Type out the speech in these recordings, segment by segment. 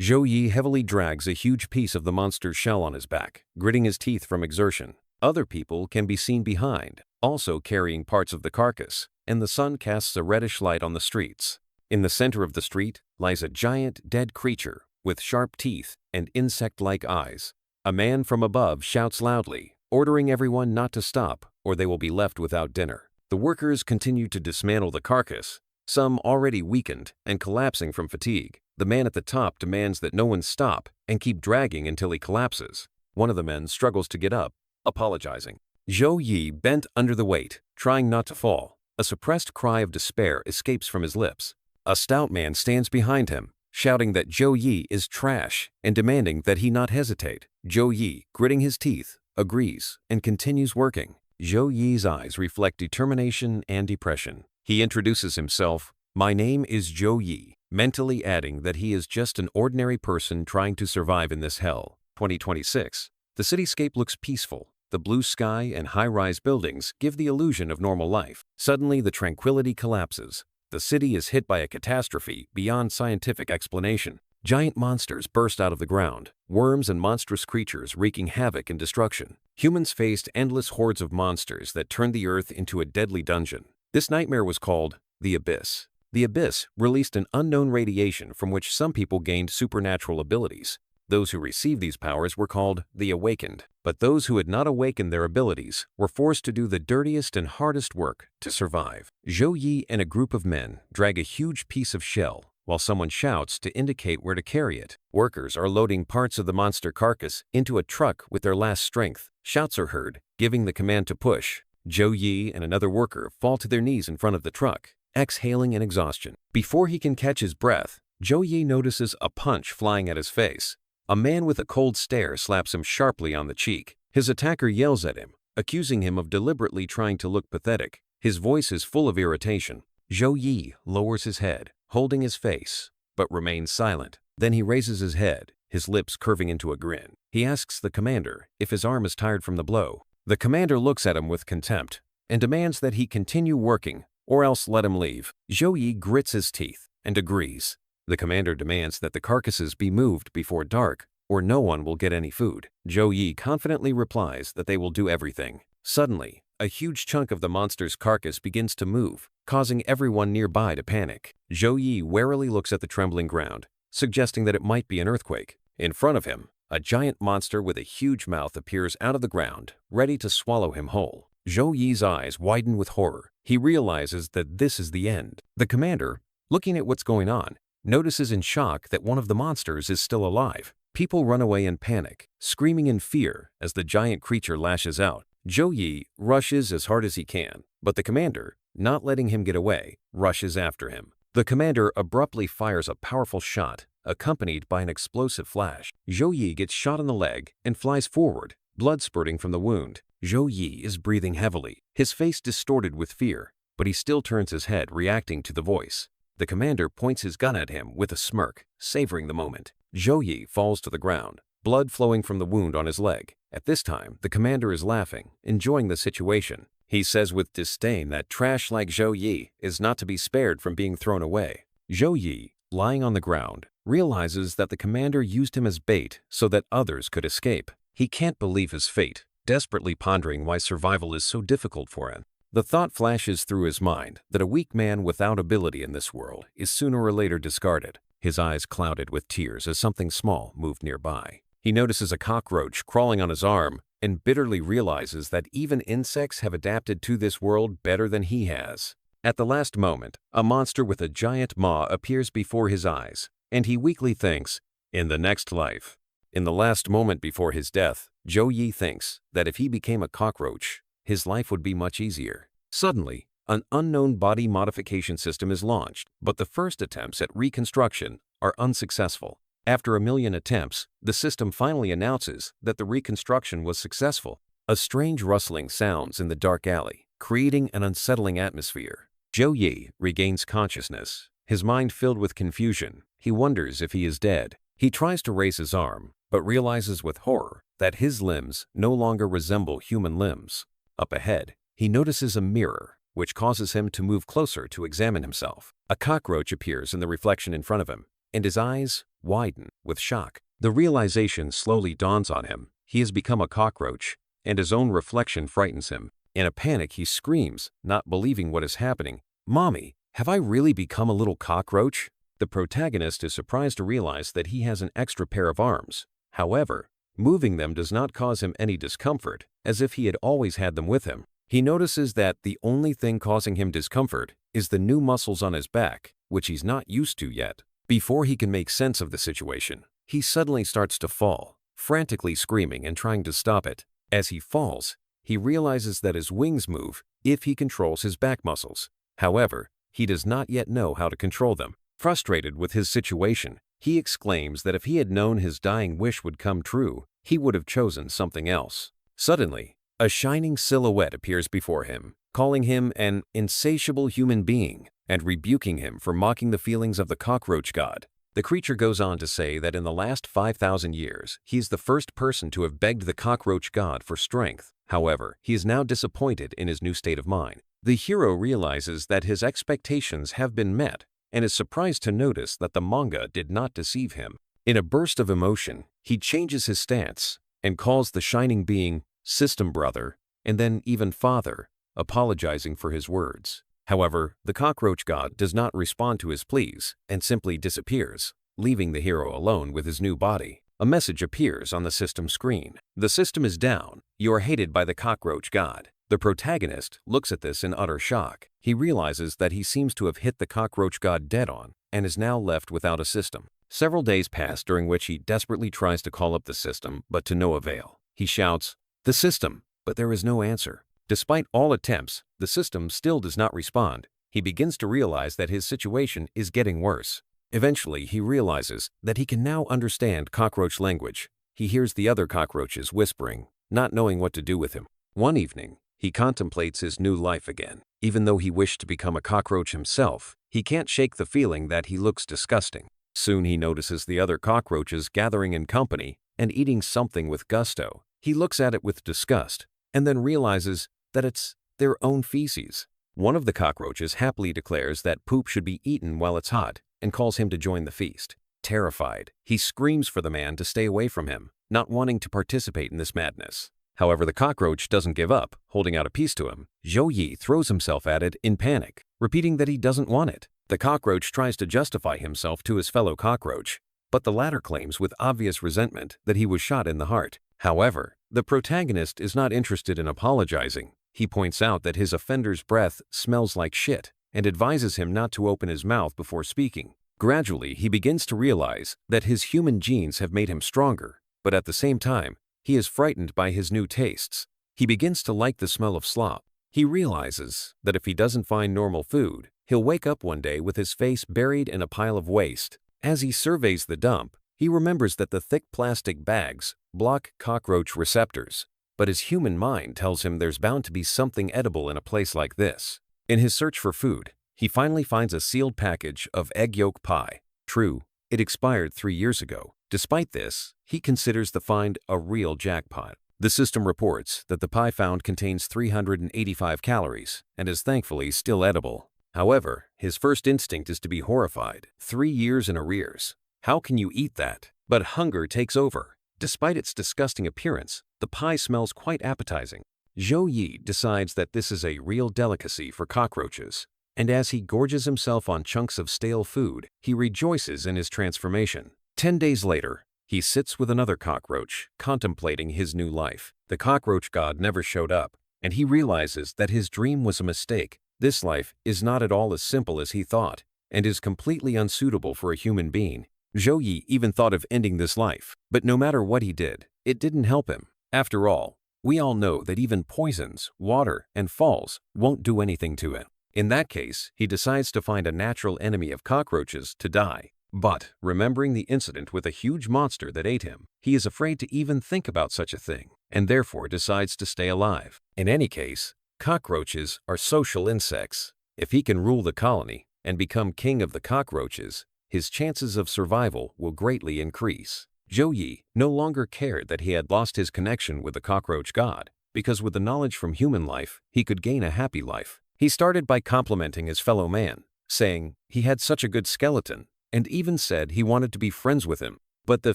Zhou Yi heavily drags a huge piece of the monster's shell on his back, gritting his teeth from exertion. Other people can be seen behind, also carrying parts of the carcass, and the sun casts a reddish light on the streets. In the center of the street lies a giant, dead creature with sharp teeth and insect-like eyes. A man from above shouts loudly, ordering everyone not to stop or they will be left without dinner. The workers continue to dismantle the carcass, some already weakened and collapsing from fatigue. The man at the top demands that no one stop and keep dragging until he collapses. One of the men struggles to get up, apologizing. Zhou Yi bent under the weight, trying not to fall. A suppressed cry of despair escapes from his lips. A stout man stands behind him, shouting that Zhou Yi is trash and demanding that he not hesitate. Zhou Yi, gritting his teeth, agrees and continues working. Zhou Yi's eyes reflect determination and depression. He introduces himself, "My name is Zhou Yi," mentally adding that he is just an ordinary person trying to survive in this hell. 2026. The cityscape looks peaceful. The blue sky and high-rise buildings give the illusion of normal life. Suddenly, the tranquility collapses. The city is hit by a catastrophe beyond scientific explanation. Giant monsters burst out of the ground, worms and monstrous creatures wreaking havoc and destruction. Humans faced endless hordes of monsters that turned the earth into a deadly dungeon. This nightmare was called the Abyss. The Abyss released an unknown radiation from which some people gained supernatural abilities. Those who received these powers were called the Awakened, but those who had not awakened their abilities were forced to do the dirtiest and hardest work to survive. Zhou Yi and a group of men drag a huge piece of shell, while someone shouts to indicate where to carry it. Workers are loading parts of the monster carcass into a truck with their last strength. Shouts are heard, giving the command to push. Zhou Yi and another worker fall to their knees in front of the truck, exhaling in exhaustion. Before he can catch his breath, Zhou Yi notices a punch flying at his face. A man with a cold stare slaps him sharply on the cheek. His attacker yells at him, accusing him of deliberately trying to look pathetic. His voice is full of irritation. Zhou Yi lowers his head, holding his face, but remains silent. Then he raises his head, his lips curving into a grin. He asks the commander if his arm is tired from the blow. The commander looks at him with contempt and demands that he continue working or else let him leave. Zhou Yi grits his teeth and agrees. The commander demands that the carcasses be moved before dark or no one will get any food. Zhou Yi confidently replies that they will do everything. Suddenly, a huge chunk of the monster's carcass begins to move, causing everyone nearby to panic. Zhou Yi warily looks at the trembling ground, suggesting that it might be an earthquake. In front of him, a giant monster with a huge mouth appears out of the ground, ready to swallow him whole. Zhou Yi's eyes widen with horror. He realizes that this is the end. The commander, looking at what's going on, notices in shock that one of the monsters is still alive. People run away in panic, screaming in fear as the giant creature lashes out. Zhou Yi rushes as hard as he can, but the commander, not letting him get away, rushes after him. The commander abruptly fires a powerful shot, accompanied by an explosive flash. Zhou Yi gets shot in the leg and flies forward, blood spurting from the wound. Zhou Yi is breathing heavily, his face distorted with fear, but he still turns his head, reacting to the voice. The commander points his gun at him with a smirk, savoring the moment. Zhou Yi falls to the ground, blood flowing from the wound on his leg. At this time, the commander is laughing, enjoying the situation. He says with disdain that trash like Zhou Yi is not to be spared from being thrown away. Zhou Yi, lying on the ground, realizes that the commander used him as bait so that others could escape. He can't believe his fate, desperately pondering why survival is so difficult for him. The thought flashes through his mind that a weak man without ability in this world is sooner or later discarded. His eyes clouded with tears as something small moved nearby. He notices a cockroach crawling on his arm and bitterly realizes that even insects have adapted to this world better than he has. At the last moment, a monster with a giant maw appears before his eyes, and he weakly thinks, "In the next life." In the last moment before his death, Zhou Yi thinks that if he became a cockroach, his life would be much easier. Suddenly, an unknown body modification system is launched, but the first attempts at reconstruction are unsuccessful. After 1,000,000 attempts, the system finally announces that the reconstruction was successful. A strange rustling sounds in the dark alley, creating an unsettling atmosphere. Zhou Yi regains consciousness, his mind filled with confusion. He wonders if he is dead. He tries to raise his arm, but realizes with horror that his limbs no longer resemble human limbs. Up ahead, he notices a mirror, which causes him to move closer to examine himself. A cockroach appears in the reflection in front of him, and his eyes, widen with shock. The realization slowly dawns on him. He has become a cockroach, and his own reflection frightens him. In a panic, he screams, not believing what is happening. "Mommy, have I really become a little cockroach?" The protagonist is surprised to realize that he has an extra pair of arms. However, moving them does not cause him any discomfort, as if he had always had them with him. He notices that the only thing causing him discomfort is the new muscles on his back, which he's not used to yet. Before he can make sense of the situation, he suddenly starts to fall, frantically screaming and trying to stop it. As he falls, he realizes that his wings move if he controls his back muscles. However, he does not yet know how to control them. Frustrated with his situation, he exclaims that if he had known his dying wish would come true, he would have chosen something else. Suddenly, a shining silhouette appears before him, calling him an insatiable human being and rebuking him for mocking the feelings of the cockroach god. The creature goes on to say that in the last 5,000 years, he is the first person to have begged the cockroach god for strength. However, he is now disappointed in his new state of mind. The hero realizes that his expectations have been met and is surprised to notice that the manga did not deceive him. In a burst of emotion, he changes his stance and calls the shining being system brother and then even father, apologizing for his words. However, the cockroach god does not respond to his pleas and simply disappears, leaving the hero alone with his new body. A message appears on the system screen. "The system is down. You are hated by the cockroach god." The protagonist looks at this in utter shock. He realizes that he seems to have hit the cockroach god dead on and is now left without a system. Several days pass during which he desperately tries to call up the system, but to no avail. He shouts, "The system," but there is no answer. Despite all attempts, the system still does not respond. He begins to realize that his situation is getting worse. Eventually, he realizes that he can now understand cockroach language. He hears the other cockroaches whispering, not knowing what to do with him. One evening, he contemplates his new life again. Even though he wished to become a cockroach himself, he can't shake the feeling that he looks disgusting. Soon he notices the other cockroaches gathering in company and eating something with gusto. He looks at it with disgust and then realizes that it's their own feces. One of the cockroaches happily declares that poop should be eaten while it's hot and calls him to join the feast. Terrified, he screams for the man to stay away from him, not wanting to participate in this madness. However, the cockroach doesn't give up, holding out a piece to him. Zhou Yi throws himself at it in panic, repeating that he doesn't want it. The cockroach tries to justify himself to his fellow cockroach, but the latter claims with obvious resentment that he was shot in the heart. However, the protagonist is not interested in apologizing. He points out that his offender's breath smells like shit and advises him not to open his mouth before speaking. Gradually, he begins to realize that his human genes have made him stronger, but at the same time, he is frightened by his new tastes. He begins to like the smell of slop. He realizes that if he doesn't find normal food, he'll wake up one day with his face buried in a pile of waste. As he surveys the dump, he remembers that the thick plastic bags block cockroach receptors, but his human mind tells him there's bound to be something edible in a place like this. In his search for food, he finally finds a sealed package of egg yolk pie. True, it expired 3 years ago. Despite this, he considers the find a real jackpot. The system reports that the pie found contains 385 calories and is thankfully still edible. However, his first instinct is to be horrified. 3 years in arrears. How can you eat that? But hunger takes over. Despite its disgusting appearance, the pie smells quite appetizing. Zhou Yi decides that this is a real delicacy for cockroaches, and as he gorges himself on chunks of stale food, he rejoices in his transformation. 10 days later, he sits with another cockroach, contemplating his new life. The cockroach god never showed up, and he realizes that his dream was a mistake. This life is not at all as simple as he thought, and is completely unsuitable for a human being. Zhou Yi even thought of ending this life, but no matter what he did, it didn't help him. After all, we all know that even poisons, water, and falls won't do anything to him. In that case, he decides to find a natural enemy of cockroaches to die. But, remembering the incident with a huge monster that ate him, he is afraid to even think about such a thing, and therefore decides to stay alive. In any case, cockroaches are social insects. If he can rule the colony and become king of the cockroaches, his chances of survival will greatly increase. Zhou Yi no longer cared that he had lost his connection with the cockroach god, because with the knowledge from human life, he could gain a happy life. He started by complimenting his fellow man, saying he had such a good skeleton, and even said he wanted to be friends with him. But the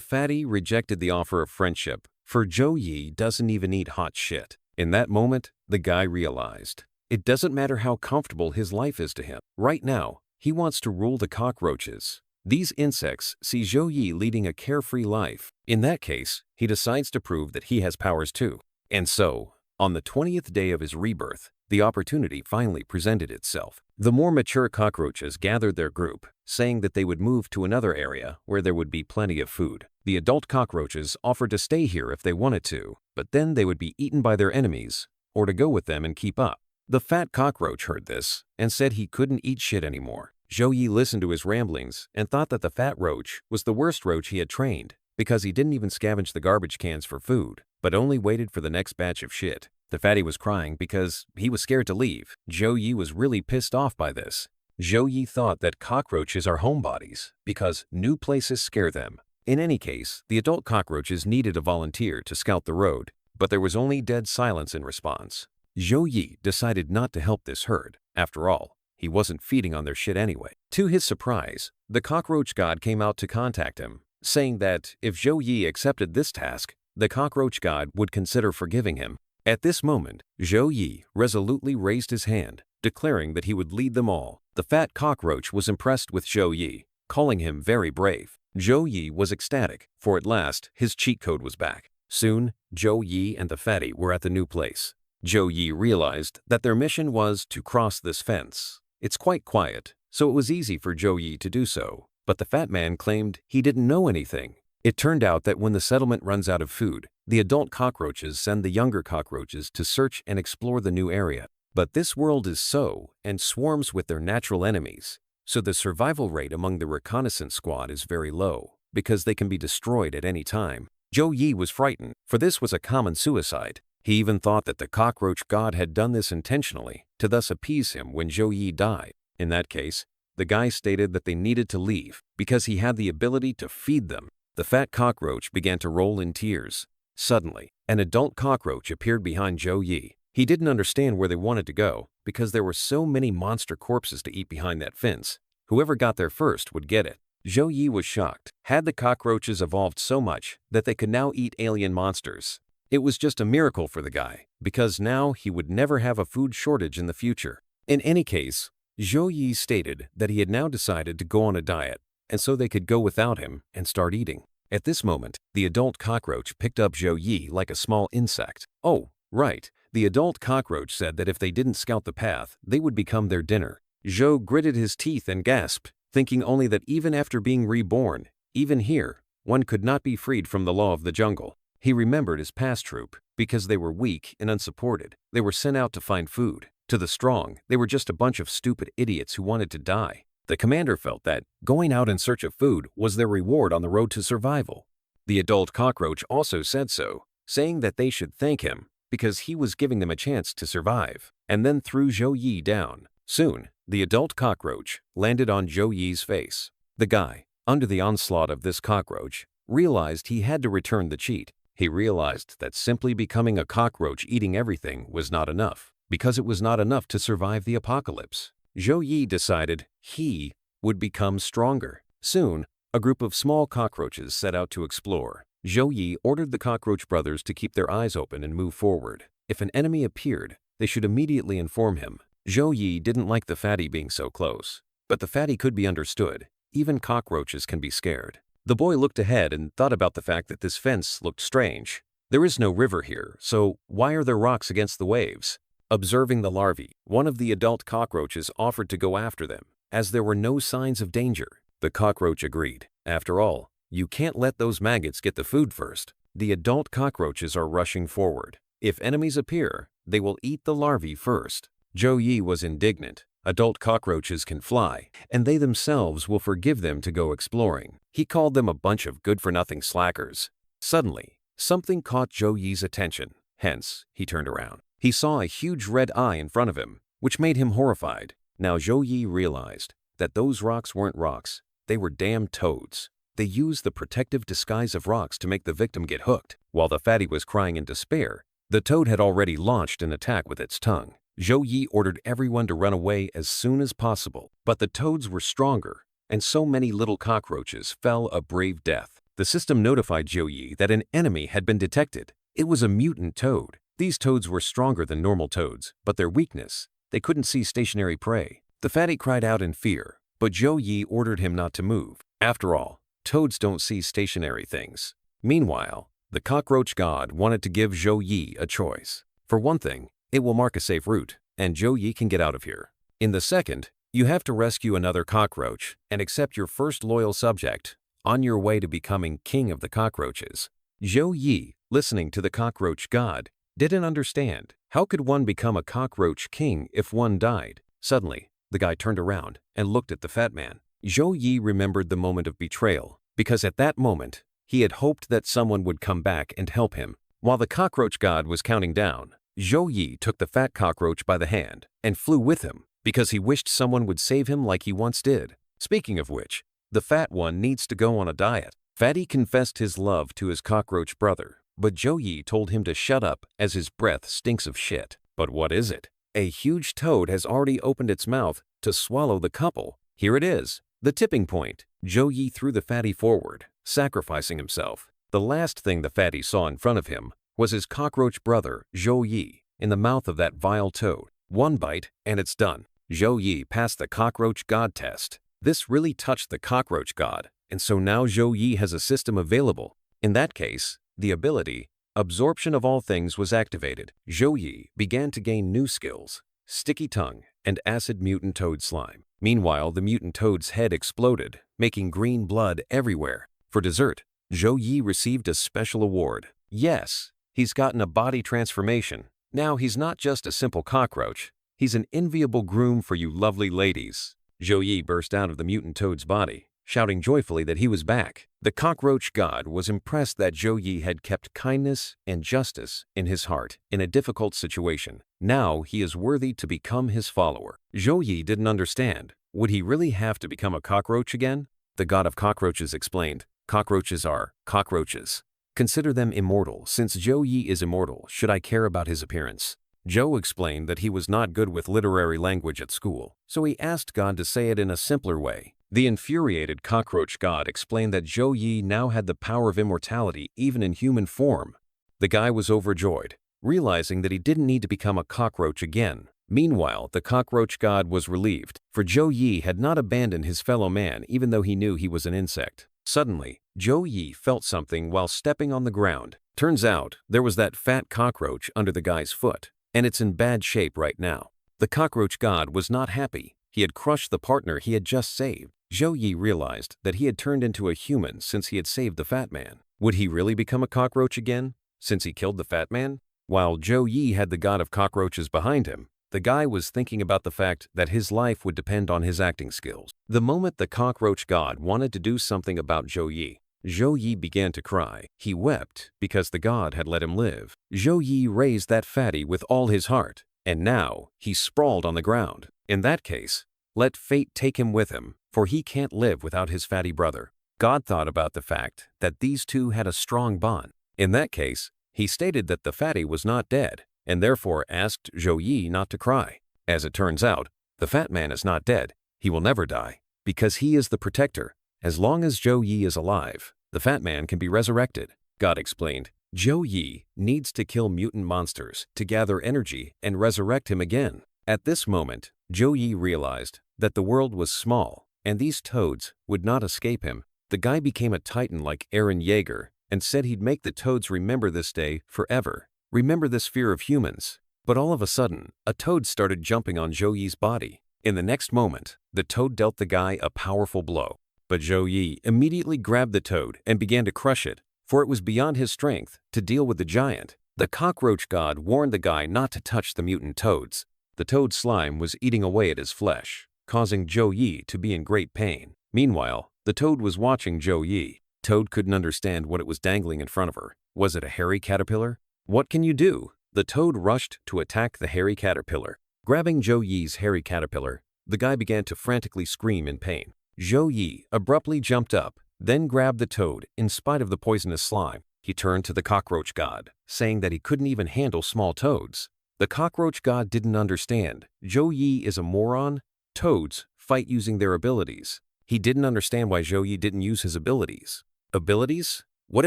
fatty rejected the offer of friendship, for Zhou Yi doesn't even eat hot shit. In that moment, the guy realized it doesn't matter how comfortable his life is to him. Right now, he wants to rule the cockroaches. These insects see Zhou Yi leading a carefree life. In that case, he decides to prove that he has powers too. And so, on the 20th day of his rebirth, the opportunity finally presented itself. The more mature cockroaches gathered their group, saying that they would move to another area where there would be plenty of food. The adult cockroaches offered to stay here if they wanted to, but then they would be eaten by their enemies, or to go with them and keep up. The fat cockroach heard this and said he couldn't eat shit anymore. Zhou Yi listened to his ramblings and thought that the fat roach was the worst roach he had trained, because he didn't even scavenge the garbage cans for food, but only waited for the next batch of shit. The fatty was crying because he was scared to leave. Zhou Yi was really pissed off by this. Zhou Yi thought that cockroaches are homebodies because new places scare them. In any case, the adult cockroaches needed a volunteer to scout the road, but there was only dead silence in response. Zhou Yi decided not to help this herd. After all, he wasn't feeding on their shit anyway. To his surprise, the cockroach god came out to contact him, saying that if Zhou Yi accepted this task, the cockroach god would consider forgiving him. At this moment, Zhou Yi resolutely raised his hand, declaring that he would lead them all. The fat cockroach was impressed with Zhou Yi, calling him very brave. Zhou Yi was ecstatic, for at last his cheat code was back. Soon, Zhou Yi and the fatty were at the new place. Zhou Yi realized that their mission was to cross this fence. It's quite quiet, so it was easy for Zhou Yi to do so, but the fat man claimed he didn't know anything. It turned out that when the settlement runs out of food, the adult cockroaches send the younger cockroaches to search and explore the new area. But this world is so, and swarms with their natural enemies, so the survival rate among the reconnaissance squad is very low, because they can be destroyed at any time. Zhou Yi was frightened, for this was a common suicide. He even thought that the cockroach god had done this intentionally, to thus appease him when Zhou Yi died. In that case, the guy stated that they needed to leave, because he had the ability to feed them. The fat cockroach began to roll in tears. Suddenly, an adult cockroach appeared behind Zhou Yi. He didn't understand where they wanted to go, because there were so many monster corpses to eat behind that fence. Whoever got there first would get it. Zhou Yi was shocked. Had the cockroaches evolved so much that they could now eat alien monsters? It was just a miracle for the guy, because now he would never have a food shortage in the future. In any case, Zhou Yi stated that he had now decided to go on a diet, and so they could go without him and start eating. At this moment, the adult cockroach picked up Zhou Yi like a small insect. Oh, right. The adult cockroach said that if they didn't scout the path, they would become their dinner. Zhou gritted his teeth and gasped, thinking only that even after being reborn, even here, one could not be freed from the law of the jungle. He remembered his past troop, because they were weak and unsupported. They were sent out to find food. To the strong, they were just a bunch of stupid idiots who wanted to die. The commander felt that going out in search of food was their reward on the road to survival. The adult cockroach also said so, saying that they should thank him, because he was giving them a chance to survive, and then threw Zhou Yi down. Soon, the adult cockroach landed on Zhou Yi's face. The guy, under the onslaught of this cockroach, realized he had to return the cheat. He realized that simply becoming a cockroach eating everything was not enough, because it was not enough to survive the apocalypse. Zhou Yi decided he would become stronger. Soon, a group of small cockroaches set out to explore. Zhou Yi ordered the cockroach brothers to keep their eyes open and move forward. If an enemy appeared, they should immediately inform him. Zhou Yi didn't like the fatty being so close, but the fatty could be understood. Even cockroaches can be scared. The boy looked ahead and thought about the fact that this fence looked strange. There is no river here, so why are there rocks against the waves? Observing the larvae, one of the adult cockroaches offered to go after them, as there were no signs of danger. The cockroach agreed. After all, you can't let those maggots get the food first. The adult cockroaches are rushing forward. If enemies appear, they will eat the larvae first. Zhou Yi was indignant. Adult cockroaches can fly, and they themselves will forgive them to go exploring. He called them a bunch of good-for-nothing slackers. Suddenly, something caught Zhou Yi's attention. Hence, he turned around. He saw a huge red eye in front of him, which made him horrified. Now Zhou Yi realized that those rocks weren't rocks. They were damn toads. They used the protective disguise of rocks to make the victim get hooked. While the fatty was crying in despair, the toad had already launched an attack with its tongue. Zhou Yi ordered everyone to run away as soon as possible, but the toads were stronger, and so many little cockroaches fell a brave death. The system notified Zhou Yi that an enemy had been detected. It was a mutant toad. These toads were stronger than normal toads, but their weakness, they couldn't see stationary prey. The fatty cried out in fear, but Zhou Yi ordered him not to move. After all, toads don't see stationary things. Meanwhile, the cockroach god wanted to give Zhou Yi a choice. For one thing, it will mark a safe route, and Zhou Yi can get out of here. In the second, you have to rescue another cockroach and accept your first loyal subject on your way to becoming king of the cockroaches. Zhou Yi, listening to the cockroach god, didn't understand. How could one become a cockroach king if one died? Suddenly, the guy turned around and looked at the fat man. Zhou Yi remembered the moment of betrayal, because at that moment, he had hoped that someone would come back and help him. While the cockroach god was counting down, Zhou Yi took the fat cockroach by the hand and flew with him because he wished someone would save him like he once did. Speaking of which, the fat one needs to go on a diet. Fatty confessed his love to his cockroach brother, but Zhou Yi told him to shut up as his breath stinks of shit. But what is it? A huge toad has already opened its mouth to swallow the couple. Here it is, the tipping point. Zhou Yi threw the fatty forward, sacrificing himself. The last thing the fatty saw in front of him was his cockroach brother, Zhou Yi, in the mouth of that vile toad. One bite, and it's done. Zhou Yi passed the cockroach god test. This really touched the cockroach god, and so now Zhou Yi has a system available. In that case, the ability, absorption of all things, was activated. Zhou Yi began to gain new skills, sticky tongue, and acid mutant toad slime. Meanwhile, the mutant toad's head exploded, making green blood everywhere. For dessert, Zhou Yi received a special award. Yes, he's gotten a body transformation. Now he's not just a simple cockroach, he's an enviable groom for you lovely ladies. Zhou Yi burst out of the mutant toad's body, shouting joyfully that he was back. The cockroach god was impressed that Zhou Yi had kept kindness and justice in his heart in a difficult situation. Now he is worthy to become his follower. Zhou Yi didn't understand. Would he really have to become a cockroach again? The god of cockroaches explained, "Cockroaches are cockroaches. Consider them immortal. Since Zhou Yi is immortal, should I care about his appearance?" Zhou explained that he was not good with literary language at school, so he asked God to say it in a simpler way. The infuriated cockroach god explained that Zhou Yi now had the power of immortality even in human form. The guy was overjoyed, realizing that he didn't need to become a cockroach again. Meanwhile, the cockroach god was relieved, for Zhou Yi had not abandoned his fellow man even though he knew he was an insect. Suddenly, Zhou Yi felt something while stepping on the ground. Turns out, there was that fat cockroach under the guy's foot, and it's in bad shape right now. The cockroach god was not happy. He had crushed the partner he had just saved. Zhou Yi realized that he had turned into a human since he had saved the fat man. Would he really become a cockroach again, since he killed the fat man? While Zhou Yi had the god of cockroaches behind him, the guy was thinking about the fact that his life would depend on his acting skills. The moment the cockroach god wanted to do something about Zhou Yi began to cry. He wept because the god had let him live. Zhou Yi raised that fatty with all his heart, and now he sprawled on the ground. In that case, let fate take him with him, for he can't live without his fatty brother. God thought about the fact that these two had a strong bond. In that case, he stated that the fatty was not dead, and therefore asked Zhou Yi not to cry. As it turns out, the fat man is not dead. He will never die, because he is the protector. As long as Zhou Yi is alive, the fat man can be resurrected. God explained, Zhou Yi needs to kill mutant monsters to gather energy and resurrect him again. At this moment, Zhou Yi realized that the world was small, and these toads would not escape him. The guy became a titan like Eren Yeager and said he'd make the toads remember this day forever. Remember this fear of humans. But all of a sudden, a toad started jumping on Zhou Yi's body. In the next moment, the toad dealt the guy a powerful blow. But Zhou Yi immediately grabbed the toad and began to crush it, for it was beyond his strength to deal with the giant. The cockroach god warned the guy not to touch the mutant toads. The toad slime was eating away at his flesh, causing Zhou Yi to be in great pain. Meanwhile, the toad was watching Zhou Yi. Toad couldn't understand what it was dangling in front of her. Was it a hairy caterpillar? What can you do? The toad rushed to attack the hairy caterpillar. Grabbing Zhou Yi's hairy caterpillar, the guy began to frantically scream in pain. Zhou Yi abruptly jumped up, then grabbed the toad in spite of the poisonous slime. He turned to the cockroach god, saying that he couldn't even handle small toads. The cockroach god didn't understand. Zhou Yi is a moron. Toads fight using their abilities. He didn't understand why Zhou Yi didn't use his abilities. Abilities? What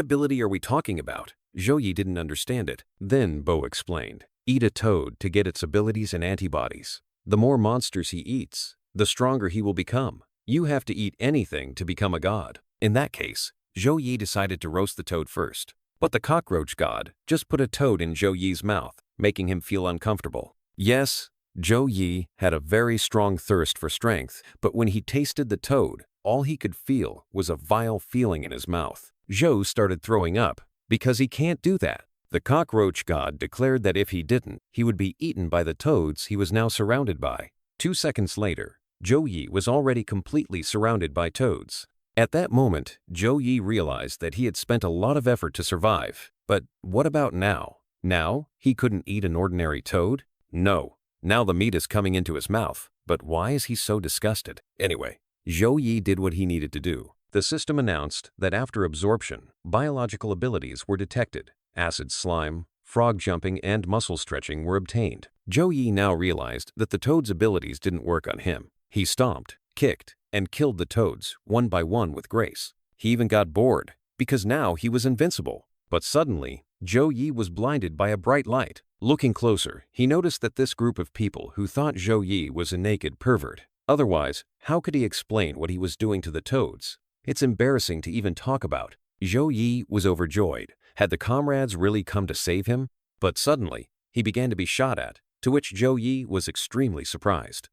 ability are we talking about? Zhou Yi didn't understand it. Then Bo explained. Eat a toad to get its abilities and antibodies. The more monsters he eats, the stronger he will become. You have to eat anything to become a god. In that case, Zhou Yi decided to roast the toad first. But the cockroach god just put a toad in Zhou Yi's mouth, making him feel uncomfortable. Yes, Zhou Yi had a very strong thirst for strength, but when he tasted the toad, all he could feel was a vile feeling in his mouth. Zhou started throwing up, because he can't do that. The cockroach god declared that if he didn't, he would be eaten by the toads he was now surrounded by. 2 seconds later, Zhou Yi was already completely surrounded by toads. At that moment, Zhou Yi realized that he had spent a lot of effort to survive. But what about now? Now, he couldn't eat an ordinary toad? No. Now the meat is coming into his mouth. But why is he so disgusted? Anyway, Zhou Yi did what he needed to do. The system announced that after absorption, biological abilities were detected. Acid slime, frog jumping, and muscle stretching were obtained. Zhou Yi now realized that the toad's abilities didn't work on him. He stomped, kicked, and killed the toads one by one with grace. He even got bored, because now he was invincible. But suddenly, Zhou Yi was blinded by a bright light. Looking closer, he noticed that this group of people who thought Zhou Yi was a naked pervert. Otherwise, how could he explain what he was doing to the toads? It's embarrassing to even talk about. Zhou Yi was overjoyed. Had the comrades really come to save him? But suddenly, he began to be shot at, to which Zhou Yi was extremely surprised.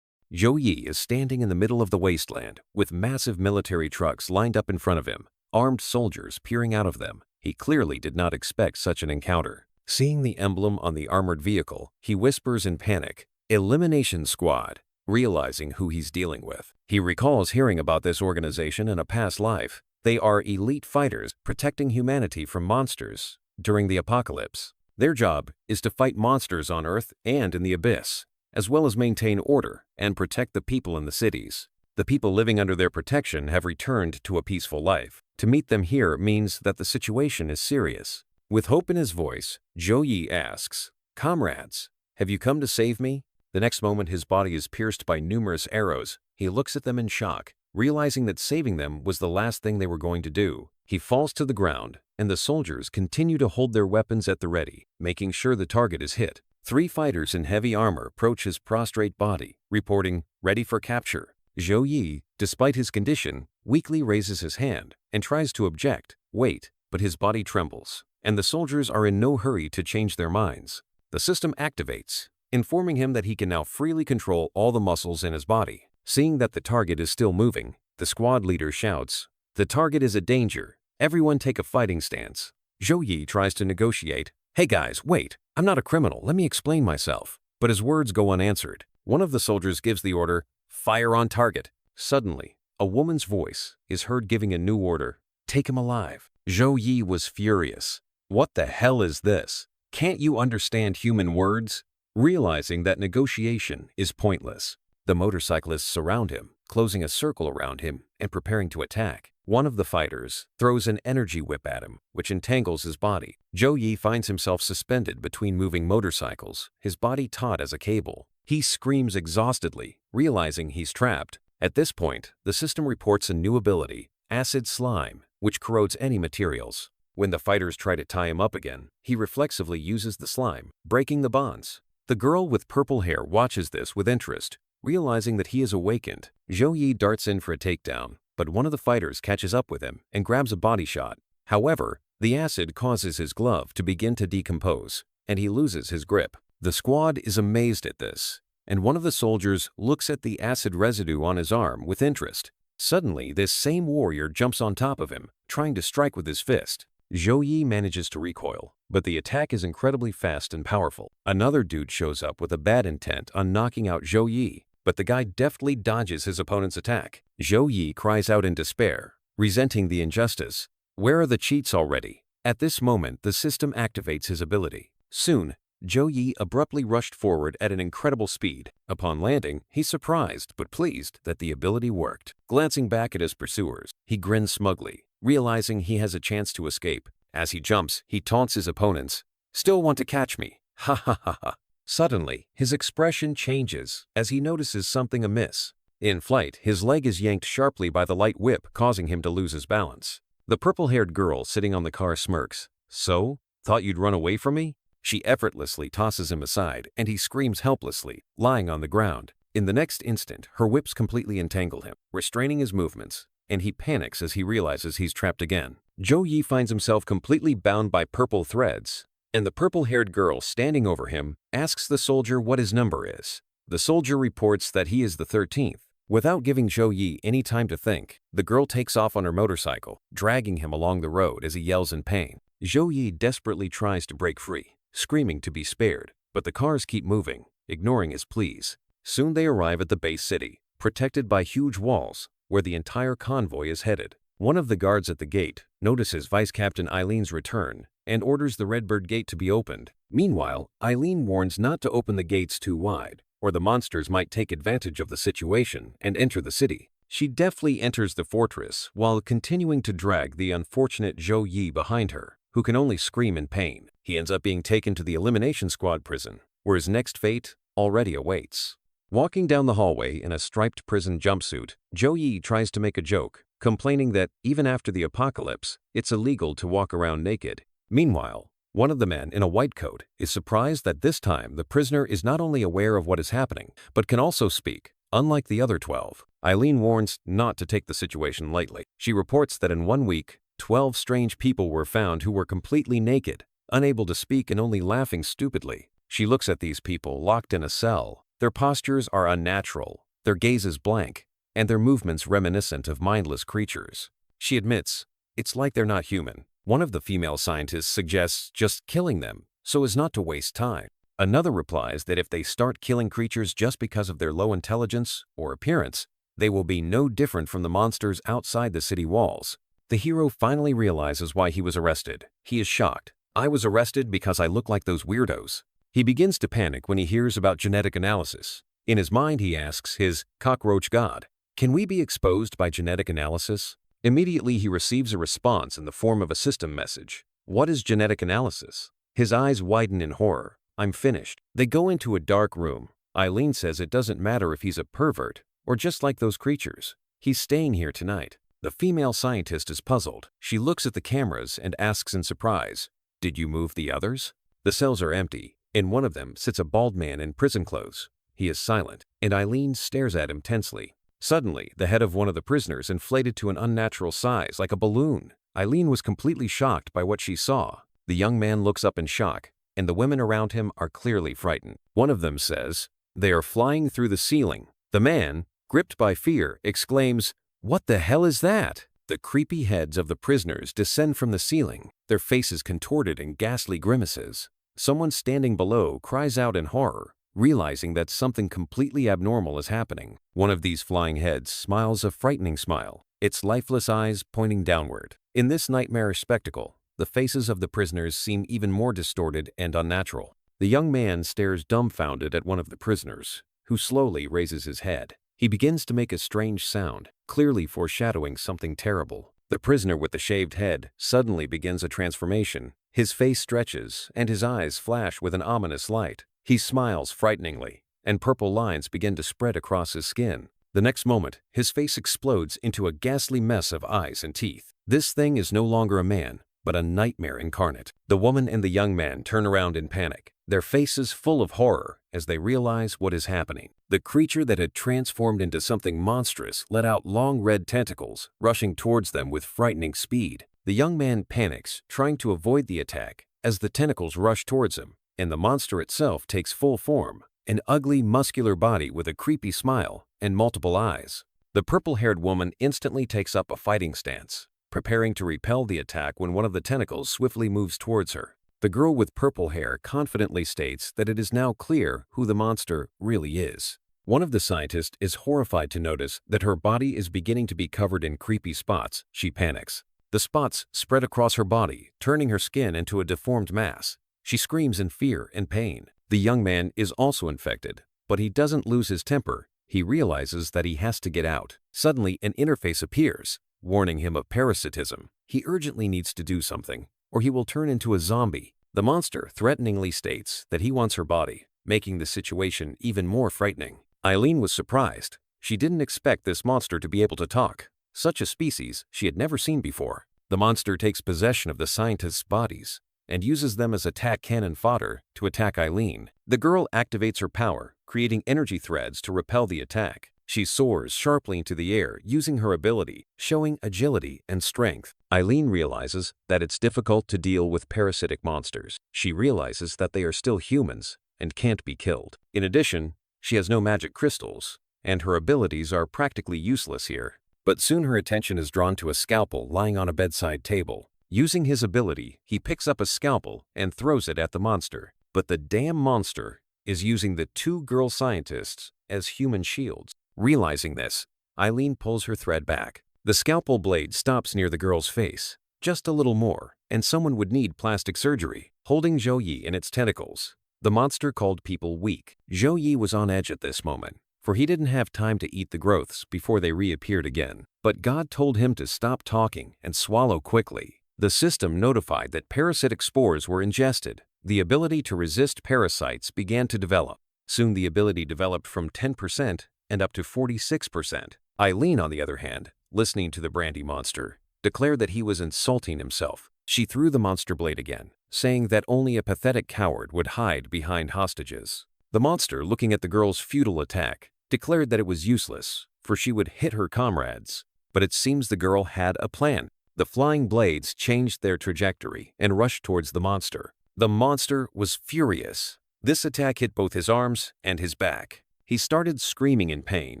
Zhou Yi is standing in the middle of the wasteland, with massive military trucks lined up in front of him, armed soldiers peering out of them. He clearly did not expect such an encounter. Seeing the emblem on the armored vehicle, he whispers in panic, "Elimination Squad," realizing who he's dealing with. He recalls hearing about this organization in a past life. They are elite fighters protecting humanity from monsters during the apocalypse. Their job is to fight monsters on Earth and in the abyss, as well as maintain order and protect the people in the cities. The people living under their protection have returned to a peaceful life. To meet them here means that the situation is serious. With hope in his voice, Zhou Yi asks, "Comrades, have you come to save me?" The next moment his body is pierced by numerous arrows. He looks at them in shock, realizing that saving them was the last thing they were going to do. He falls to the ground, and the soldiers continue to hold their weapons at the ready, making sure the target is hit. 3 fighters in heavy armor approach his prostrate body, reporting, "Ready for capture." Zhou Yi, despite his condition, weakly raises his hand and tries to object. Wait, but his body trembles, and the soldiers are in no hurry to change their minds. The system activates, informing him that he can now freely control all the muscles in his body. Seeing that the target is still moving, the squad leader shouts, "The target is a danger. Everyone take a fighting stance." Zhou Yi tries to negotiate. "Hey guys, wait. I'm not a criminal. Let me explain myself." But his words go unanswered. One of the soldiers gives the order, "Fire on target." Suddenly, a woman's voice is heard giving a new order, "Take him alive." Zhou Yi was furious. What the hell is this? Can't you understand human words? Realizing that negotiation is pointless, the motorcyclists surround him, closing a circle around him and preparing to attack. One of the fighters throws an energy whip at him, which entangles his body. Zhou Yi finds himself suspended between moving motorcycles, his body taut as a cable. He screams exhaustedly, realizing he's trapped. At this point, the system reports a new ability, Acid Slime, which corrodes any materials. When the fighters try to tie him up again, he reflexively uses the slime, breaking the bonds. The girl with purple hair watches this with interest, realizing that he is awakened. Zhou Yi darts in for a takedown, but one of the fighters catches up with him and grabs a body shot. However, the acid causes his glove to begin to decompose, and he loses his grip. The squad is amazed at this, and one of the soldiers looks at the acid residue on his arm with interest. Suddenly, this same warrior jumps on top of him, trying to strike with his fist. Zhou Yi manages to recoil, but the attack is incredibly fast and powerful. Another dude shows up with a bad intent on knocking out Zhou Yi, but the guy deftly dodges his opponent's attack. Zhou Yi cries out in despair, resenting the injustice. Where are the cheats already? At this moment, the system activates his ability. Soon, Zhou Yi abruptly rushed forward at an incredible speed. Upon landing, he's surprised but pleased that the ability worked. Glancing back at his pursuers, he grins smugly, realizing he has a chance to escape. As he jumps, he taunts his opponents. "Still want to catch me? Ha ha ha ha." Suddenly, his expression changes as he notices something amiss. In flight, his leg is yanked sharply by the light whip, causing him to lose his balance. The purple-haired girl sitting on the car smirks. So? Thought you'd run away from me? She effortlessly tosses him aside, and he screams helplessly, lying on the ground. In the next instant, her whips completely entangle him, restraining his movements, and he panics as he realizes he's trapped again. Zhou Yi finds himself completely bound by purple threads, and the purple-haired girl standing over him asks the soldier what his number is. The soldier reports that he is the 13th. Without giving Zhou Yi any time to think, the girl takes off on her motorcycle, dragging him along the road as he yells in pain. Zhou Yi desperately tries to break free, screaming to be spared, but the cars keep moving, ignoring his pleas. Soon they arrive at the base city, protected by huge walls, where the entire convoy is headed. One of the guards at the gate notices Vice Captain Eileen's return and orders the Redbird Gate to be opened. Meanwhile, Eileen warns not to open the gates too wide, or the monsters might take advantage of the situation and enter the city. She deftly enters the fortress while continuing to drag the unfortunate Zhou Yi behind her, who can only scream in pain. He ends up being taken to the Elimination Squad prison, where his next fate already awaits. Walking down the hallway in a striped prison jumpsuit, Zhou Yi tries to make a joke, complaining that even after the apocalypse, it's illegal to walk around naked. Meanwhile, one of the men in a white coat is surprised that this time the prisoner is not only aware of what is happening, but can also speak, unlike the other 12. Eileen warns not to take the situation lightly. She reports that in 1 week, 12 strange people were found who were completely naked, unable to speak and only laughing stupidly. She looks at these people locked in a cell. Their postures are unnatural, their gaze is blank, and their movements reminiscent of mindless creatures. She admits, it's like they're not human. One of the female scientists suggests just killing them, so as not to waste time. Another replies that if they start killing creatures just because of their low intelligence or appearance, they will be no different from the monsters outside the city walls. The hero finally realizes why he was arrested. He is shocked. I was arrested because I look like those weirdos. He begins to panic when he hears about genetic analysis. In his mind, he asks his cockroach god, "Can we be exposed by genetic analysis?" Immediately, he receives a response in the form of a system message. What is genetic analysis? His eyes widen in horror. I'm finished. They go into a dark room. Eileen says it doesn't matter if he's a pervert or just like those creatures. He's staying here tonight. The female scientist is puzzled. She looks at the cameras and asks in surprise, "Did you move the others?" The cells are empty. In one of them sits a bald man in prison clothes. He is silent, and Eileen stares at him tensely. Suddenly, the head of one of the prisoners inflated to an unnatural size, like a balloon. Eileen was completely shocked by what she saw. The young man looks up in shock, and the women around him are clearly frightened. One of them says, "They are flying through the ceiling." The man, gripped by fear, exclaims, "What the hell is that?" The creepy heads of the prisoners descend from the ceiling, their faces contorted in ghastly grimaces. Someone standing below cries out in horror, realizing that something completely abnormal is happening. One of these flying heads smiles a frightening smile, its lifeless eyes pointing downward. In this nightmarish spectacle, the faces of the prisoners seem even more distorted and unnatural. The young man stares dumbfounded at one of the prisoners, who slowly raises his head. He begins to make a strange sound, clearly foreshadowing something terrible. The prisoner with the shaved head suddenly begins a transformation. His face stretches, and his eyes flash with an ominous light. He smiles frighteningly, and purple lines begin to spread across his skin. The next moment, his face explodes into a ghastly mess of eyes and teeth. This thing is no longer a man, but a nightmare incarnate. The woman and the young man turn around in panic, their faces full of horror as they realize what is happening. The creature that had transformed into something monstrous let out long red tentacles, rushing towards them with frightening speed. The young man panics, trying to avoid the attack, as the tentacles rush towards him, and the monster itself takes full form, an ugly, muscular body with a creepy smile and multiple eyes. The purple-haired woman instantly takes up a fighting stance, preparing to repel the attack when one of the tentacles swiftly moves towards her. The girl with purple hair confidently states that it is now clear who the monster really is. One of the scientists is horrified to notice that her body is beginning to be covered in creepy spots. She panics. The spots spread across her body, turning her skin into a deformed mass. She screams in fear and pain. The young man is also infected, but he doesn't lose his temper. He realizes that he has to get out. Suddenly, an interface appears, warning him of parasitism. He urgently needs to do something, or he will turn into a zombie. The monster threateningly states that he wants her body, making the situation even more frightening. Eileen was surprised. She didn't expect this monster to be able to talk. Such a species she had never seen before. The monster takes possession of the scientists' bodies and uses them as attack cannon fodder to attack Eileen. The girl activates her power, creating energy threads to repel the attack. She soars sharply into the air using her ability, showing agility and strength. Eileen realizes that it's difficult to deal with parasitic monsters. She realizes that they are still humans and can't be killed. In addition, she has no magic crystals, and her abilities are practically useless here. But soon her attention is drawn to a scalpel lying on a bedside table. Using his ability, he picks up a scalpel and throws it at the monster. But the damn monster is using the two girl scientists as human shields. Realizing this, Eileen pulls her thread back. The scalpel blade stops near the girl's face. Just a little more, and someone would need plastic surgery. Holding Zhou Yi in its tentacles, the monster called people weak. Zhou Yi was on edge at this moment, for he didn't have time to eat the growths before they reappeared again. But God told him to stop talking and swallow quickly. The system notified that parasitic spores were ingested. The ability to resist parasites began to develop. Soon the ability developed from 10% and up to 46%. Eileen, on the other hand, listening to the brandy monster, declared that he was insulting himself. She threw the monster blade again, saying that only a pathetic coward would hide behind hostages. The monster, looking at the girl's futile attack, declared that it was useless, for she would hit her comrades. But it seems the girl had a plan. The flying blades changed their trajectory and rushed towards the monster. The monster was furious. This attack hit both his arms and his back. He started screaming in pain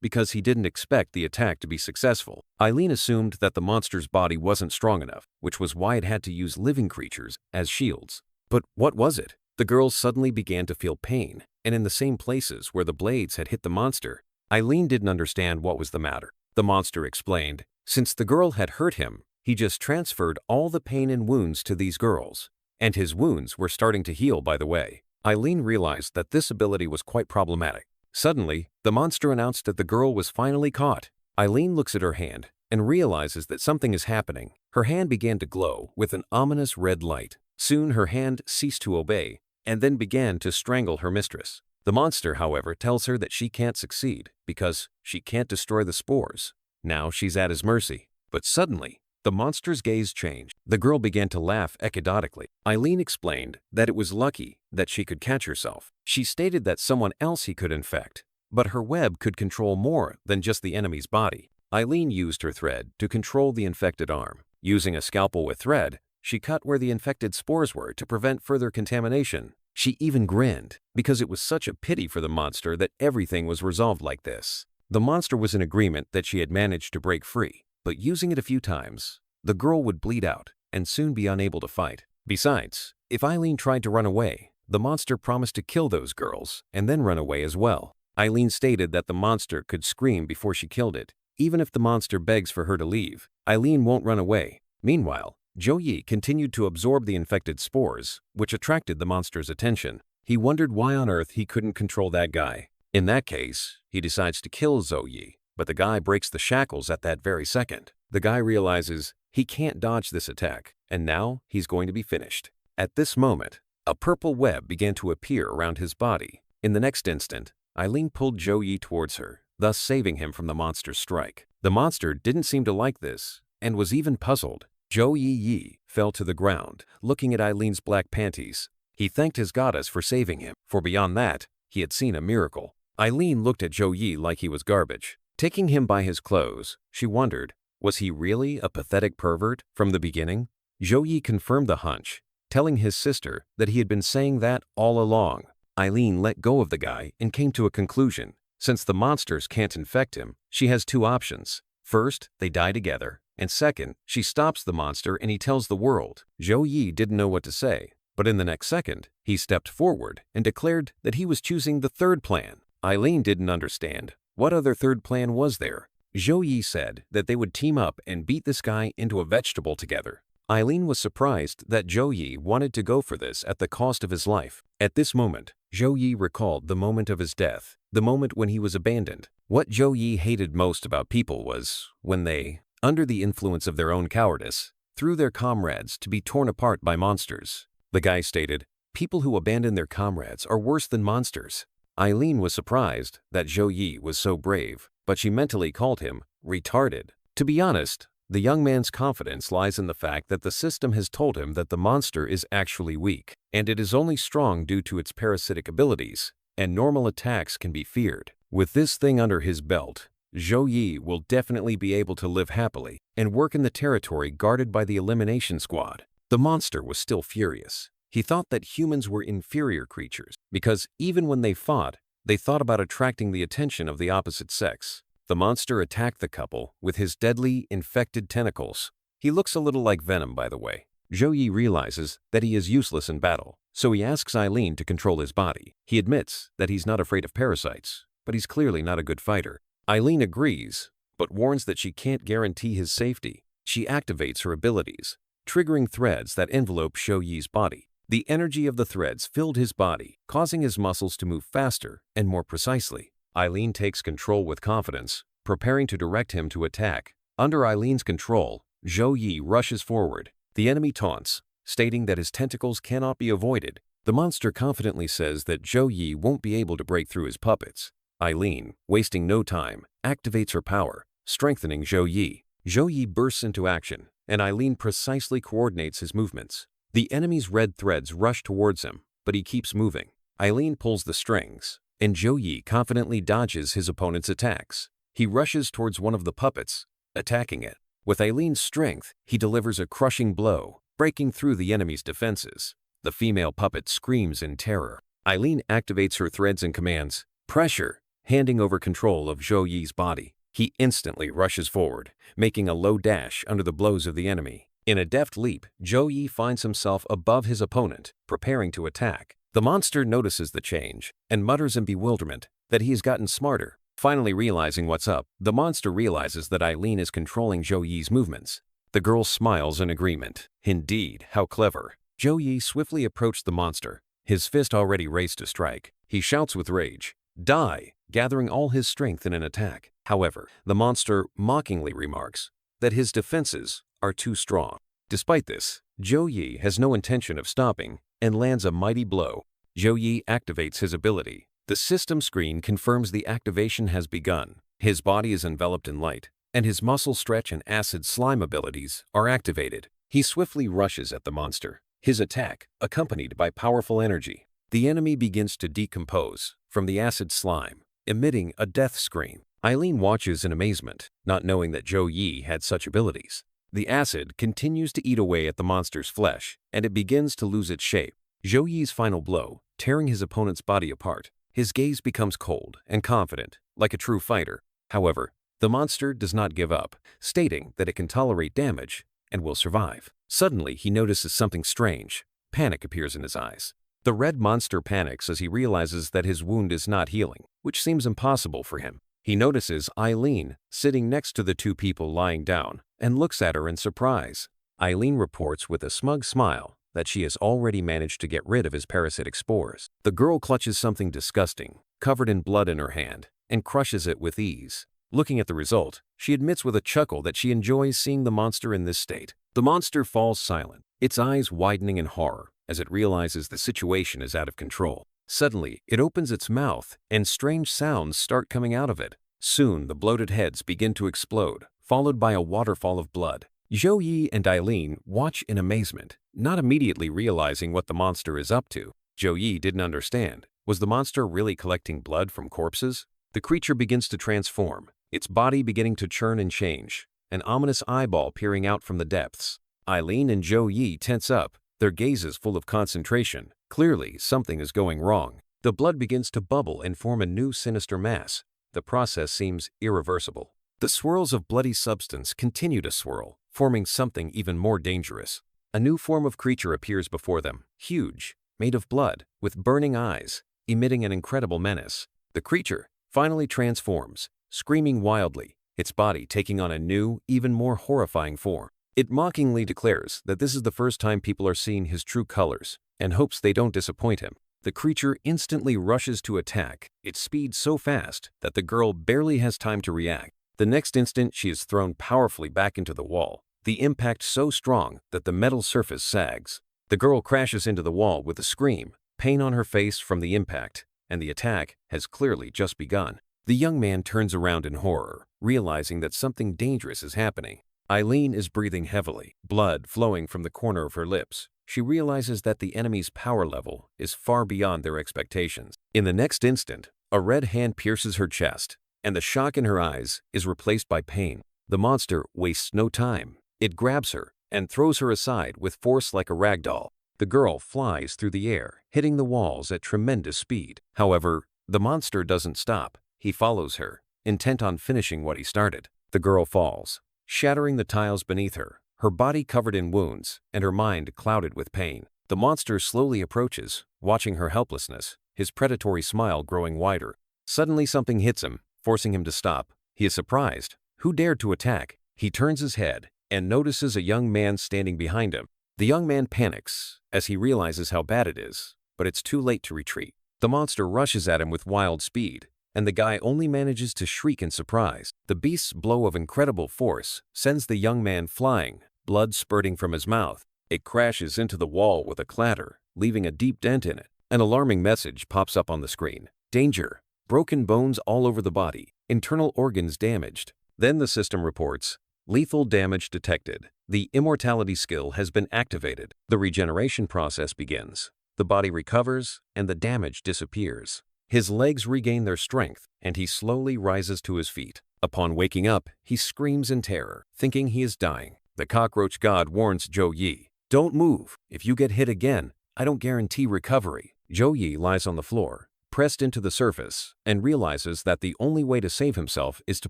because he didn't expect the attack to be successful. Eileen assumed that the monster's body wasn't strong enough, which was why it had to use living creatures as shields. But what was it? The girl suddenly began to feel pain, and in the same places where the blades had hit the monster. Eileen didn't understand what was the matter. The monster explained, since the girl had hurt him, he just transferred all the pain and wounds to these girls. And his wounds were starting to heal, by the way. Eileen realized that this ability was quite problematic. Suddenly, the monster announced that the girl was finally caught. Eileen looks at her hand and realizes that something is happening. Her hand began to glow with an ominous red light. Soon her hand ceased to obey and then began to strangle her mistress. The monster, however, tells her that she can't succeed because she can't destroy the spores. Now she's at his mercy. But suddenly, the monster's gaze changed. The girl began to laugh echodotically. Eileen explained that it was lucky that she could catch herself. She stated that someone else he could infect, but her web could control more than just the enemy's body. Eileen used her thread to control the infected arm. Using a scalpel with thread, she cut where the infected spores were to prevent further contamination. She even grinned because it was such a pity for the monster that everything was resolved like this. The monster was in agreement that she had managed to break free. But using it a few times, the girl would bleed out and soon be unable to fight. Besides, if Eileen tried to run away, the monster promised to kill those girls and then run away as well. Eileen stated that the monster could scream before she killed it. Even if the monster begs for her to leave, Eileen won't run away. Meanwhile, Zhou Yi continued to absorb the infected spores, which attracted the monster's attention. He wondered why on earth he couldn't control that guy. In that case, he decides to kill Zhou Yi. But the guy breaks the shackles at that very second. The guy realizes he can't dodge this attack, and now he's going to be finished. At this moment, a purple web began to appear around his body. In the next instant, Eileen pulled Zhou Yi towards her, thus saving him from the monster's strike. The monster didn't seem to like this, and was even puzzled. Zhou Yi fell to the ground, looking at Eileen's black panties. He thanked his goddess for saving him, for beyond that, he had seen a miracle. Eileen looked at Zhou Yi like he was garbage. Taking him by his clothes, she wondered, was he really a pathetic pervert from the beginning? Zhou Yi confirmed the hunch, telling his sister that he had been saying that all along. Eileen let go of the guy and came to a conclusion. Since the monsters can't infect him, she has two options. First, they die together, and second, she stops the monster and he tells the world. Zhou Yi didn't know what to say, but in the next second, he stepped forward and declared that he was choosing the third plan. Eileen didn't understand. What other third plan was there? Zhou Yi said that they would team up and beat this guy into a vegetable together. Eileen was surprised that Zhou Yi wanted to go for this at the cost of his life. At this moment, Zhou Yi recalled the moment of his death, the moment when he was abandoned. What Zhou Yi hated most about people was when they, under the influence of their own cowardice, threw their comrades to be torn apart by monsters. The guy stated, "People who abandon their comrades are worse than monsters." Eileen was surprised that Zhou Yi was so brave, but but she mentally called him retarded. To be honest, the young man's confidence lies in the fact that the system has told him that the monster is actually weak, and it is only strong due to its parasitic abilities, and normal attacks can be feared. With this thing under his belt, Zhou Yi will definitely be able to live happily and work in the territory guarded by the elimination squad. The monster was still furious. He thought that humans were inferior creatures because even when they fought, they thought about attracting the attention of the opposite sex. The monster attacked the couple with his deadly, infected tentacles. He looks a little like Venom, by the way. Zhou Yi realizes that he is useless in battle, so he asks Eileen to control his body. He admits that he's not afraid of parasites, but he's clearly not a good fighter. Eileen agrees, but warns that she can't guarantee his safety. She activates her abilities, triggering threads that envelope Zhou Yi's body. The energy of the threads filled his body, causing his muscles to move faster and more precisely. Eileen takes control with confidence, preparing to direct him to attack. Under Eileen's control, Zhou Yi rushes forward. The enemy taunts, stating that his tentacles cannot be avoided. The monster confidently says that Zhou Yi won't be able to break through his puppets. Eileen, wasting no time, activates her power, strengthening Zhou Yi. Zhou Yi bursts into action, and Eileen precisely coordinates his movements. The enemy's red threads rush towards him, but he keeps moving. Eileen pulls the strings, and Zhou Yi confidently dodges his opponent's attacks. He rushes towards one of the puppets, attacking it. With Eileen's strength, he delivers a crushing blow, breaking through the enemy's defenses. The female puppet screams in terror. Eileen activates her threads and commands, "Pressure," handing over control of Zhou Yi's body. He instantly rushes forward, making a low dash under the blows of the enemy. In a deft leap, Zhou Yi finds himself above his opponent, preparing to attack. The monster notices the change and mutters in bewilderment that he has gotten smarter. Finally realizing what's up, the monster realizes that Eileen is controlling Zhou Yi's movements. The girl smiles in agreement. Indeed, how clever. Zhou Yi swiftly approached the monster, his fist already raised to strike. He shouts with rage, "Die!" gathering all his strength in an attack. However, the monster mockingly remarks that his defenses are too strong. Despite this, Zhou Yi has no intention of stopping and lands a mighty blow. Zhou Yi activates his ability. The system screen confirms the activation has begun. His body is enveloped in light, and his muscle stretch and acid slime abilities are activated. He swiftly rushes at the monster, his attack accompanied by powerful energy. The enemy begins to decompose from the acid slime, emitting a death scream. Eileen watches in amazement, not knowing that Zhou Yi had such abilities. The acid continues to eat away at the monster's flesh, and it begins to lose its shape. Zhou Yi's final blow, tearing his opponent's body apart. His gaze becomes cold and confident, like a true fighter. However, the monster does not give up, stating that it can tolerate damage and will survive. Suddenly, he notices something strange. Panic appears in his eyes. The red monster panics as he realizes that his wound is not healing, which seems impossible for him. He notices Eileen sitting next to the two people lying down and looks at her in surprise. Eileen reports with a smug smile that she has already managed to get rid of his parasitic spores. The girl clutches something disgusting, covered in blood in her hand, and crushes it with ease. Looking at the result, she admits with a chuckle that she enjoys seeing the monster in this state. The monster falls silent, its eyes widening in horror as it realizes the situation is out of control. Suddenly, it opens its mouth, and strange sounds start coming out of it. Soon, the bloated heads begin to explode, followed by a waterfall of blood. Zhou Yi and Eileen watch in amazement, not immediately realizing what the monster is up to. Zhou Yi didn't understand. Was the monster really collecting blood from corpses? The creature begins to transform, its body beginning to churn and change, an ominous eyeball peering out from the depths. Eileen and Zhou Yi tense up, their gazes full of concentration. Clearly, something is going wrong. The blood begins to bubble and form a new sinister mass. The process seems irreversible. The swirls of bloody substance continue to swirl, forming something even more dangerous. A new form of creature appears before them, huge, made of blood, with burning eyes, emitting an incredible menace. The creature finally transforms, screaming wildly, its body taking on a new, even more horrifying form. It mockingly declares that this is the first time people are seeing his true colors, and hopes they don't disappoint him. The creature instantly rushes to attack, its speed so fast that the girl barely has time to react. The next instant, she is thrown powerfully back into the wall, the impact so strong that the metal surface sags. The girl crashes into the wall with a scream, pain on her face from the impact, and the attack has clearly just begun. The young man turns around in horror, realizing that something dangerous is happening. Eileen is breathing heavily, blood flowing from the corner of her lips. She realizes that the enemy's power level is far beyond their expectations. In the next instant, a red hand pierces her chest, and the shock in her eyes is replaced by pain. The monster wastes no time. It grabs her and throws her aside with force like a rag doll. The girl flies through the air, hitting the walls at tremendous speed. However, the monster doesn't stop. He follows her, intent on finishing what he started. The girl falls, shattering the tiles beneath her, her body covered in wounds and her mind clouded with pain. The monster slowly approaches, watching her helplessness, his predatory smile growing wider. Suddenly something hits him, forcing him to stop. He is surprised. Who dared to attack? He turns his head and notices a young man standing behind him. The young man panics as he realizes how bad it is, but it's too late to retreat. The monster rushes at him with wild speed, and the guy only manages to shriek in surprise. The beast's blow of incredible force sends the young man flying, blood spurting from his mouth. It crashes into the wall with a clatter, leaving a deep dent in it. An alarming message pops up on the screen. Danger! Broken bones all over the body, internal organs damaged. Then the system reports, lethal damage detected. The immortality skill has been activated. The regeneration process begins. The body recovers, and the damage disappears. His legs regain their strength, and he slowly rises to his feet. Upon waking up, he screams in terror, thinking he is dying. The cockroach god warns Zhou Yi, "Don't move. If you get hit again, I don't guarantee recovery." Zhou Yi lies on the floor, pressed into the surface, and realizes that the only way to save himself is to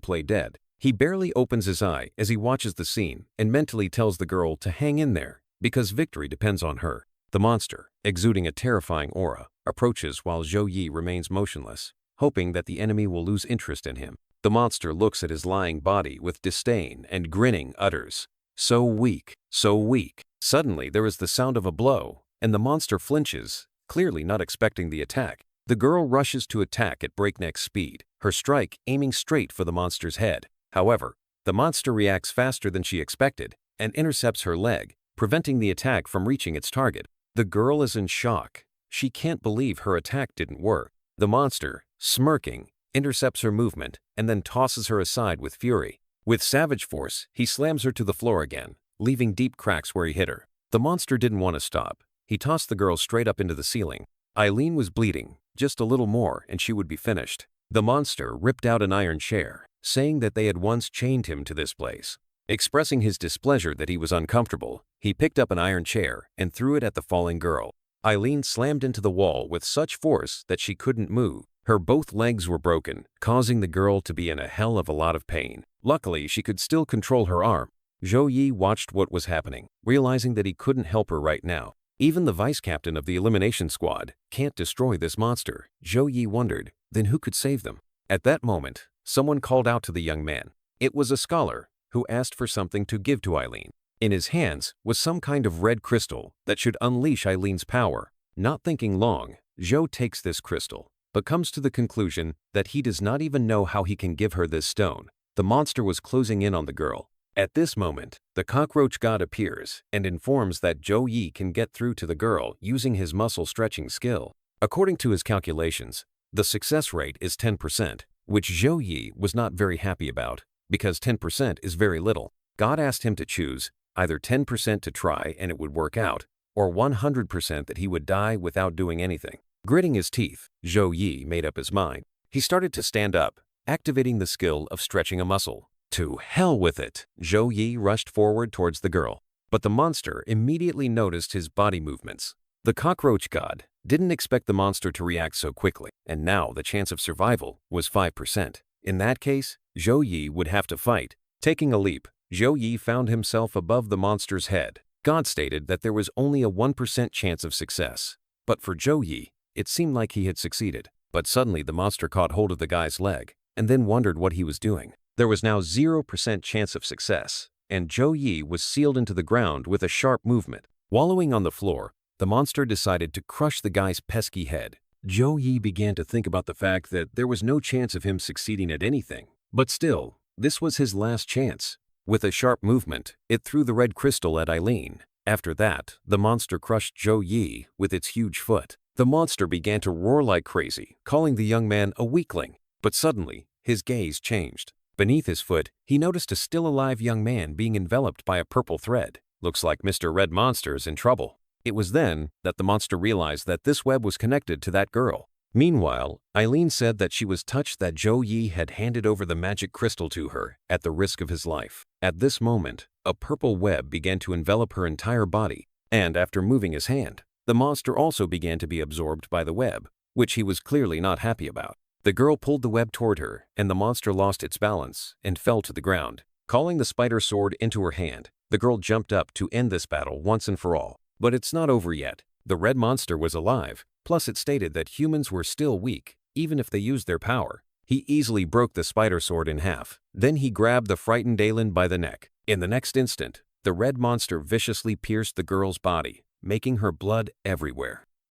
play dead. He barely opens his eye as he watches the scene and mentally tells the girl to hang in there, because victory depends on her. The monster, exuding a terrifying aura, approaches while Zhou Yi remains motionless, hoping that the enemy will lose interest in him. The monster looks at his lying body with disdain and grinning utters, "So weak, so weak." Suddenly there is the sound of a blow, and the monster flinches, clearly not expecting the attack. The girl rushes to attack at breakneck speed, her strike aiming straight for the monster's head. However, the monster reacts faster than she expected and intercepts her leg, preventing the attack from reaching its target. The girl is in shock. She can't believe her attack didn't work. The monster, smirking, intercepts her movement and then tosses her aside with fury. With savage force, he slams her to the floor again, leaving deep cracks where he hit her. The monster didn't want to stop. He tossed the girl straight up into the ceiling. Eileen was bleeding, just a little more and she would be finished. The monster ripped out an iron chair, saying that they had once chained him to this place. Expressing his displeasure that he was uncomfortable, he picked up an iron chair and threw it at the falling girl. Eileen slammed into the wall with such force that she couldn't move. Her both legs were broken, causing the girl to be in a hell of a lot of pain. Luckily, she could still control her arm. Zhou Yi watched what was happening, realizing that he couldn't help her right now. Even the vice captain of the elimination squad can't destroy this monster. Zhou Yi wondered, then who could save them? At that moment, someone called out to the young man. It was a scholar who asked for something to give to Eileen. In his hands was some kind of red crystal that should unleash Eileen's power. Not thinking long, Zhou takes this crystal, but comes to the conclusion that he does not even know how he can give her this stone. The monster was closing in on the girl. At this moment, the cockroach god appears and informs that Zhou Yi can get through to the girl using his muscle stretching skill. According to his calculations, the success rate is 10%, which Zhou Yi was not very happy about, because 10% is very little. God asked him to choose either 10% to try and it would work out, or 100% that he would die without doing anything. Gritting his teeth, Zhou Yi made up his mind. He started to stand up, activating the skill of stretching a muscle. To hell with it! Zhou Yi rushed forward towards the girl, but the monster immediately noticed his body movements. The cockroach god didn't expect the monster to react so quickly, and now the chance of survival was 5%. In that case, Zhou Yi would have to fight. Taking a leap, Zhou Yi found himself above the monster's head. God stated that there was only a 1% chance of success, but for Zhou Yi, it seemed like he had succeeded. But suddenly the monster caught hold of the guy's leg, and then wondered what he was doing. There was now 0% chance of success, and Zhou Yi was sealed into the ground with a sharp movement. Wallowing on the floor, the monster decided to crush the guy's pesky head. Zhou Yi began to think about the fact that there was no chance of him succeeding at anything. But still, this was his last chance. With a sharp movement, it threw the red crystal at Eileen. After that, the monster crushed Zhou Yi with its huge foot. The monster began to roar like crazy, calling the young man a weakling. But suddenly, his gaze changed. Beneath his foot, he noticed a still-alive young man being enveloped by a purple thread. Looks like Mr. Red Monster's in trouble. It was then that the monster realized that this web was connected to that girl. Meanwhile, Eileen said that she was touched that Zhou Yi had handed over the magic crystal to her at the risk of his life. At this moment, a purple web began to envelop her entire body, and after moving his hand, the monster also began to be absorbed by the web, which he was clearly not happy about. The girl pulled the web toward her, and the monster lost its balance and fell to the ground. Calling the spider sword into her hand, the girl jumped up to end this battle once and for all. But it's not over yet. The red monster was alive, plus it stated that humans were still weak, even if they used their power. He easily broke the spider sword in half. Then he grabbed the frightened Aylin by the neck. In the next instant, the red monster viciously pierced the girl's body, making her blood everywhere.